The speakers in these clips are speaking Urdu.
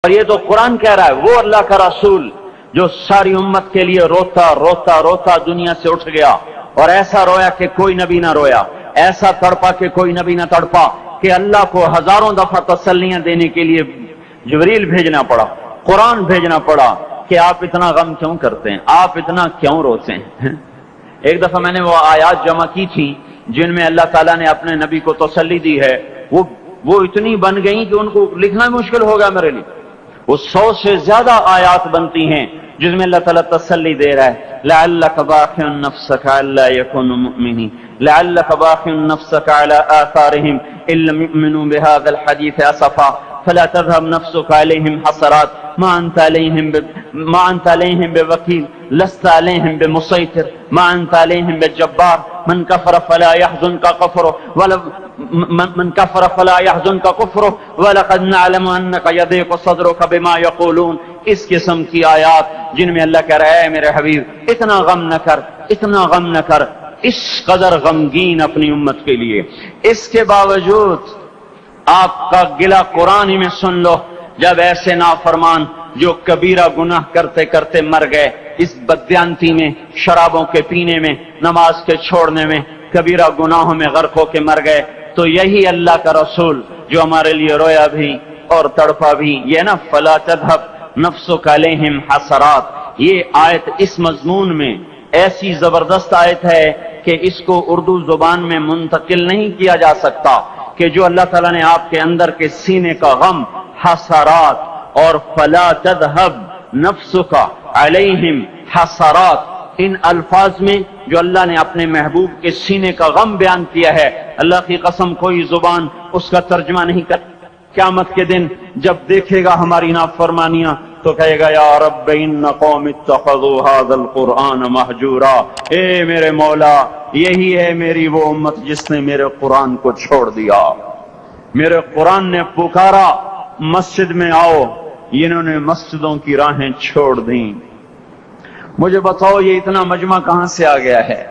اور یہ تو قرآن کہہ رہا ہے، وہ اللہ کا رسول جو ساری امت کے لیے روتا روتا روتا دنیا سے اٹھ گیا، اور ایسا رویا کہ کوئی نبی نہ رویا، ایسا تڑپا کہ کوئی نبی نہ تڑپا، کہ اللہ کو ہزاروں دفعہ تسلیاں دینے کے لیے جبریل بھیجنا پڑا، قرآن بھیجنا پڑا کہ آپ اتنا غم کیوں کرتے ہیں، آپ اتنا کیوں روتے ہیں۔ ایک دفعہ میں نے وہ آیات جمع کی تھی جن میں اللہ تعالیٰ نے اپنے نبی کو تسلی دی ہے، وہ اتنی بن گئی کہ ان کو لکھنا مشکل ہو گیا میرے لیے۔ وہ 100 سے زیادہ آیات بنتی ہیں جس میں اللہ تعالیٰ تسلی دے رہا ہے، لعلک باخع نفسک الا یکونوا مؤمنین، لعلک باخع نفسک علی آثارہم ان لم یؤمنوا بهذا الحدیث اسفا فلا تذهب نفسك عليهم حسرات ما انت عليهم بوكيل لست عليهم بمسيطر ما انت عليهم بجبار من كفر فلا يحزنك كفره ولقد نعلم انك يضيق صدرك بما يقولون۔ اس قسم کی آیات جن میں اللہ کہہ رہا ہے میرے حبیب اتنا غم نہ کر، اتنا غم نہ کر، اس قدر غمگین اپنی امت کے لیے۔ اس کے باوجود آپ کا گلہ قرآن ہی میں سن لو، جب ایسے نافرمان جو کبیرہ گناہ کرتے کرتے مر گئے، اس بددیانتی میں، شرابوں کے پینے میں، نماز کے چھوڑنے میں، کبیرہ گناہوں میں غرق ہو کے مر گئے، تو یہی اللہ کا رسول جو ہمارے لیے رویا بھی اور تڑپا بھی، یہ نا فلا تذهب نفسک علیہم حسرات، یہ آیت اس مضمون میں ایسی زبردست آیت ہے کہ اس کو اردو زبان میں منتقل نہیں کیا جا سکتا، کہ جو اللہ تعالیٰ نے آپ کے اندر کے سینے کا غم، حسرات، اور فلا تذهب نفسک علیہم حسرات، ان الفاظ میں جو اللہ نے اپنے محبوب کے سینے کا غم بیان کیا ہے، اللہ کی قسم کوئی زبان اس کا ترجمہ نہیں کر۔ قیامت کے دن جب دیکھے گا ہماری نافرمانیاں تو کہے گا یا رب ان قوم اتخذوا هذا القرآن مہجورا، اے میرے مولا یہی ہے میری وہ امت جس نے میرے قرآن کو چھوڑ دیا، میرے قرآن نے پکارا مسجد میں آؤ، انہوں نے مسجدوں کی راہیں چھوڑ دیں۔ مجھے بتاؤ یہ اتنا مجمع کہاں سے آ گیا ہے؟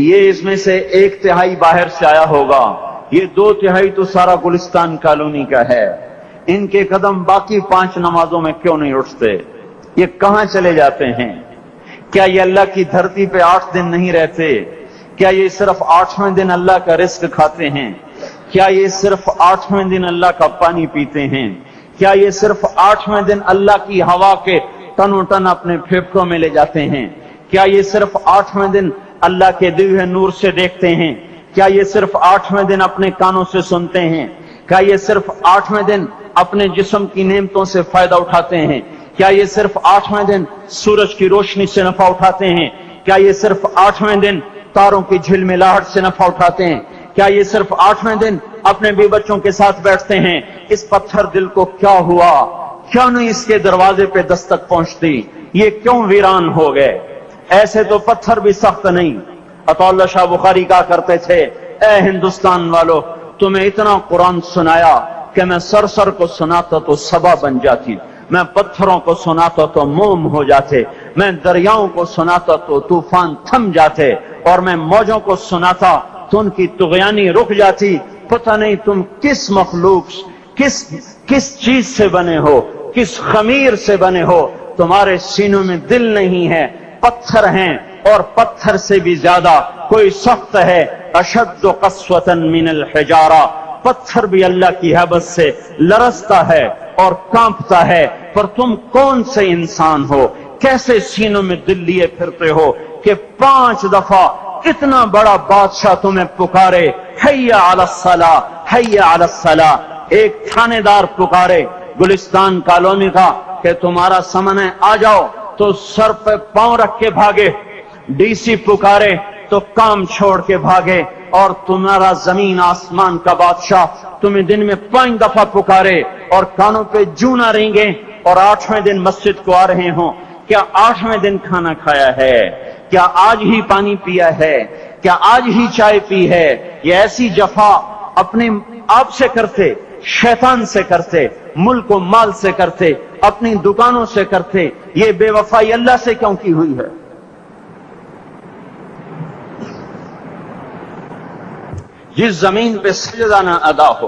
یہ اس میں سے 1/3 باہر سے آیا ہوگا، یہ 2/3 تو سارا گلستان کالونی کا ہے۔ ان کے قدم باقی 5 نمازوں میں کیوں نہیں اٹھتے؟ یہ کہاں چلے جاتے ہیں؟ کیا یہ اللہ کی دھرتی پہ 8 دن نہیں رہتے؟ کیا یہ صرف 8ویں دن اللہ کا رزق کھاتے ہیں؟ کیا یہ صرف 8ویں دن اللہ کا پانی پیتے ہیں؟ کیا یہ صرف 8ویں دن اللہ کی ہوا کے تن و ٹن اپنے پھیپھڑوں میں لے جاتے ہیں؟ کیا یہ صرف 8ویں دن اللہ کے دیے ہوئے نور سے دیکھتے ہیں؟ کیا یہ صرف 8ویں دن اپنے کانوں سے سنتے ہیں؟ کیا یہ صرف 8ویں دن اپنے جسم کی نعمتوں سے فائدہ اٹھاتے ہیں؟ کیا یہ صرف 8ویں دن سورج کی روشنی سے نفع اٹھاتے ہیں؟ کیا یہ صرف 8ویں دن تاروں کی جھلملاہٹ سے نفع اٹھاتے ہیں؟ کیا یہ صرف 8ویں دن اپنے بی بچوں کے ساتھ بیٹھتے ہیں؟ اس پتھر دل کو کیا ہوا؟ کیوں نہیں اس کے دروازے پہ دستک پہنچتی؟ یہ کیوں ویران ہو گئے؟ ایسے تو پتھر بھی سخت نہیں۔ عطا اللہ شاہ بخاری کہا کرتے تھے اے ہندوستان والو، تمہیں اتنا قرآن سنایا کہ میں سر کو سناتا تو صبا بن جاتی، میں پتھروں کو سناتا تو موم ہو جاتے، میں دریاؤں کو سناتا تو طوفان تھم جاتے، اور میں موجوں کو سناتا تو ان کی طغیانی رک جاتی۔ پتہ نہیں تم کس مخلوق، کس چیز سے بنے ہو، کس خمیر سے بنے ہو، تمہارے سینوں میں دل نہیں ہے، پتھر ہیں، اور پتھر سے بھی زیادہ کوئی سخت ہے، اشد قسوة من الحجارہ، پتھر بھی اللہ کی ہیبت سے لرزتا ہے اور کانپتا ہے، پر تم کون سے انسان ہو، کیسے سینوں میں دل لیے پھرتے ہو کہ 5 دفعہ اتنا بڑا بادشاہ تمہیں پکارے حی علی الصلاۃ، حی علی الصلاۃ، ایک تھانے دار پکارے گلستان کالونی کا کہ تمہارا سمن ہے آ جاؤ، تو سر پہ پاؤں رکھ کے بھاگے، ڈی سی پکارے تو کام چھوڑ کے بھاگے، اور تمہارا زمین آسمان کا بادشاہ تمہیں دن میں 5 دفعہ پکارے اور کانوں پہ جوں نہ رینگے، اور 8ویں دن مسجد کو آ رہے ہوں۔ کیا 8ویں دن کھانا کھایا ہے؟ کیا آج ہی پانی پیا ہے؟ کیا آج ہی چائے پی ہے؟ یہ ایسی جفا اپنے آپ سے کرتے، شیطان سے کرتے، ملک و مال سے کرتے، اپنی دکانوں سے کرتے، یہ بے وفائی اللہ سے کیوں کی ہوئی ہے؟ جس زمین پہ سجدہ نہ ادا ہو،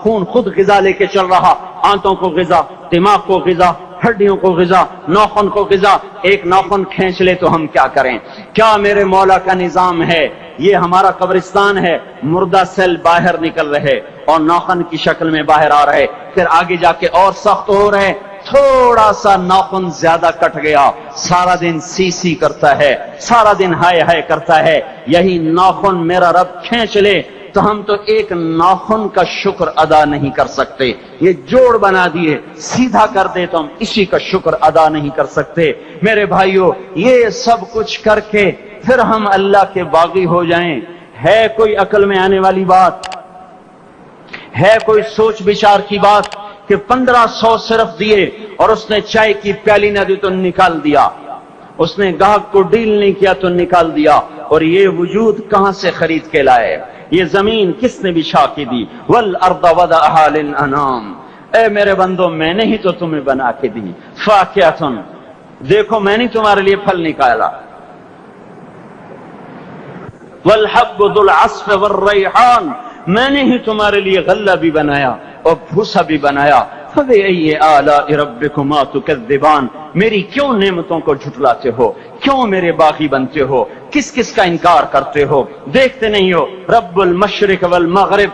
خون خود غذا لے کے چل رہا، آنتوں کو غذا، دماغ کو غذا، ہڈیوں کو غذا، ناخن کو غذا۔ ایک ناخن کھینچ لے تو ہم کیا کریں؟ کیا میرے مولا کا نظام ہے؟ یہ ہمارا قبرستان ہے، مردہ سیل باہر نکل رہے اور ناخن کی شکل میں باہر آ رہے، پھر آگے جا کے اور سخت ہو رہے، تھوڑا سا ناخن زیادہ کٹ گیا، سارا دن سی سی کرتا ہے، سارا دن ہائے ہائے کرتا ہے۔ یہی ناخن میرا رب کھینچ لے تو ہم تو ایک ناخن کا شکر ادا نہیں کر سکتے۔ یہ جوڑ بنا دیے، سیدھا کر دے تو ہم اسی کا شکر ادا نہیں کر سکتے۔ میرے بھائیو، یہ سب کچھ کر کے پھر ہم اللہ کے باغی ہو جائیں، ہے کوئی عقل میں آنے والی بات؟ ہے کوئی سوچ بچار کی بات کہ 1500 صرف دیے اور اس نے چائے کی پیالی نہ دی تو نکال دیا، اس نے گاہک کو ڈیل نہیں کیا تو نکال دیا، اور یہ وجود کہاں سے خرید کے لائے؟ یہ زمین کس نے بچھا کے دی؟ والارض وضعها للانام، اے میرے بندو میں نے ہی تو تمہیں بنا کے دی۔ فاکہۃ، دیکھو میں نے تمہارے لیے پھل نکالا، والحب ذو العصف والریحان، میں نے ہی تمہارے لیے غلہ بھی بنایا اور بھوسا بھی بنایا۔ فبأي آلاء ربكما تكذبان، میری کیوں نعمتوں کو جھٹلاتے ہو؟ کیوں میرے باغی بنتے ہو؟ کس کس کا انکار کرتے ہو؟ دیکھتے نہیں ہو رب المشرق والمغرب،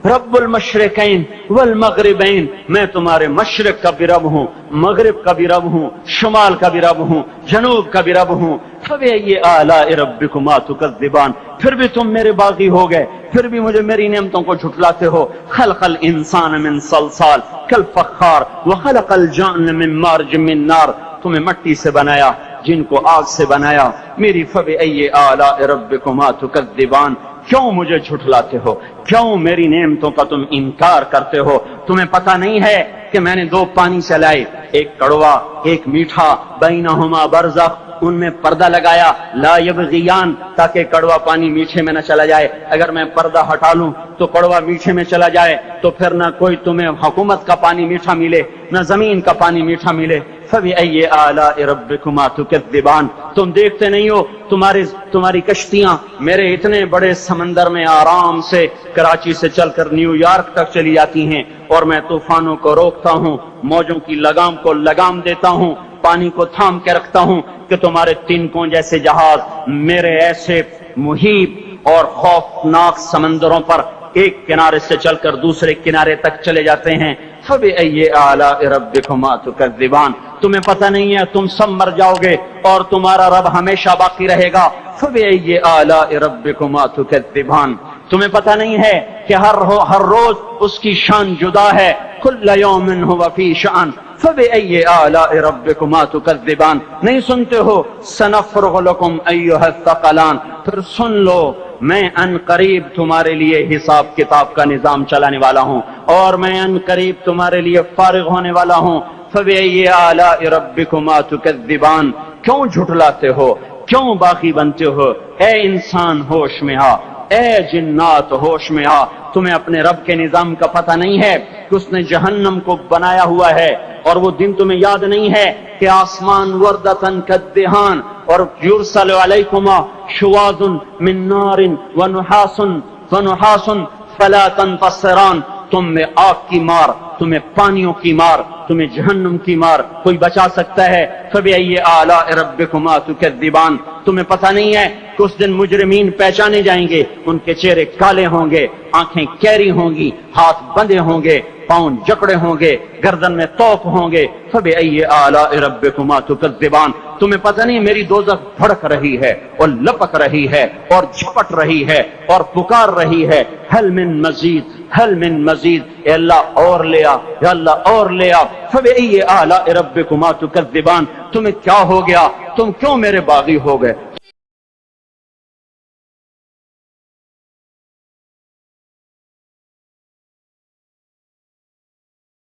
رب المشرقین والمغربین، میں تمہارے مشرق کا بھی رب ہوں، مغرب کا بھی رب ہوں، شمال کا بھی رب ہوں، جنوب کا بھی رب ہوں۔ فبأي آلاء ربكما تكذبان، پھر بھی تم میرے باغی ہو گئے، پھر بھی مجھے میری نعمتوں کو جھٹلاتے ہو۔ خلق الانسان من صلصال کالفخار وخلق الجان من مارج من نار، تمہیں مٹی سے بنایا، جن کو آگ سے بنایا۔ میری فبأي آلاء ربكما تكذبان، کیوں مجھے جھٹلاتے ہو؟ کیوں میری نعمتوں کا تم انکار کرتے ہو؟ تمہیں پتہ نہیں ہے کہ میں نے دو پانی چلائے، ایک کڑوا ایک میٹھا، بینہما برزخ، ان میں پردہ لگایا، لا یبغیان، تاکہ کڑوا پانی میٹھے میں نہ چلا جائے۔ اگر میں پردہ ہٹا لوں تو کڑوا میٹھے میں چلا جائے تو پھر نہ کوئی تمہیں حکومت کا پانی میٹھا ملے، نہ زمین کا پانی میٹھا ملے۔ فبأي آلاء ربكما تكذبان، تم دیکھتے نہیں ہو تمہاری کشتیاں میرے اتنے بڑے سمندر میں آرام سے کراچی سے چل کر نیو یارک تک چلی جاتی ہیں، اور میں طوفانوں کو روکتا ہوں، موجوں کی لگام کو لگام دیتا ہوں، پانی کو تھام کے رکھتا ہوں کہ تمہارے تنکوں جیسے جہاز میرے ایسے محیط اور خوفناک سمندروں پر ایک کنارے سے چل کر دوسرے کنارے تک چلے جاتے ہیں۔ فبأي آلاء ربكما تكذبان، تمہیں پتہ نہیں ہے تم سب مر جاؤ گے اور تمہارا رب ہمیشہ باقی رہے گا۔ فبأي آلاء ربكما تكذبان، تمہیں پتہ نہیں ہے کہ ہر روز اس کی شان جدا ہے۔ كل يوم هو في شأن فبأي آلاء ربكما تكذبان، نہیں سنتے ہو سنفرغ لكم أيها الثقلان، پھر سن لو میں ان قریب تمہارے لیے حساب کتاب کا نظام چلانے والا ہوں، اور میں ان قریب تمہارے لیے فارغ ہونے والا ہوں۔ فبأي آلاء ربكما تكذبان، کیوں جھٹلاتے ہو؟ کیوں باقی بنتے ہو؟ اے انسان ہوش میں آ، اے جنات ہوش میں آ، تمہیں اپنے رب کے نظام کا پتہ نہیں ہے کہ اس نے جہنم کو بنایا ہوا ہے، اور وہ دن تمہیں یاد نہیں ہے کہ آسمان وردتن کالدہان، اور یرسل علیکما شواظ من نار ونحاس فلا تنتصران، تم میں آگ کی مار، تمہیں پانیوں کی مار، تمہیں جہنم کی مار، کوئی بچا سکتا ہے؟ فبأي آلاء ربكما تكذبان، تمہیں پتہ نہیں ہے کہ اس دن مجرمین پہچانے جائیں گے، ان کے چہرے کالے ہوں گے، آنکھیں کیری ہوں گی، ہاتھ بندھے ہوں گے، پاؤں جکڑے ہوں گے، گردن میں توپ ہوں گے۔ فبأي آلاء ربكما تكذبان، تمہیں پتہ نہیں میری دوزخ بھڑک رہی ہے اور لپک رہی ہے اور جھپٹ رہی ہے اور پکار رہی ہے، هل من مزید، هل من مزید، اے اللہ اور لے آ، یا اللہ اور لے آ۔ فبأي آلاء ربكما تكذبان، تمہیں کیا ہو گیا؟ تم کیوں میرے باغی ہو گئے؟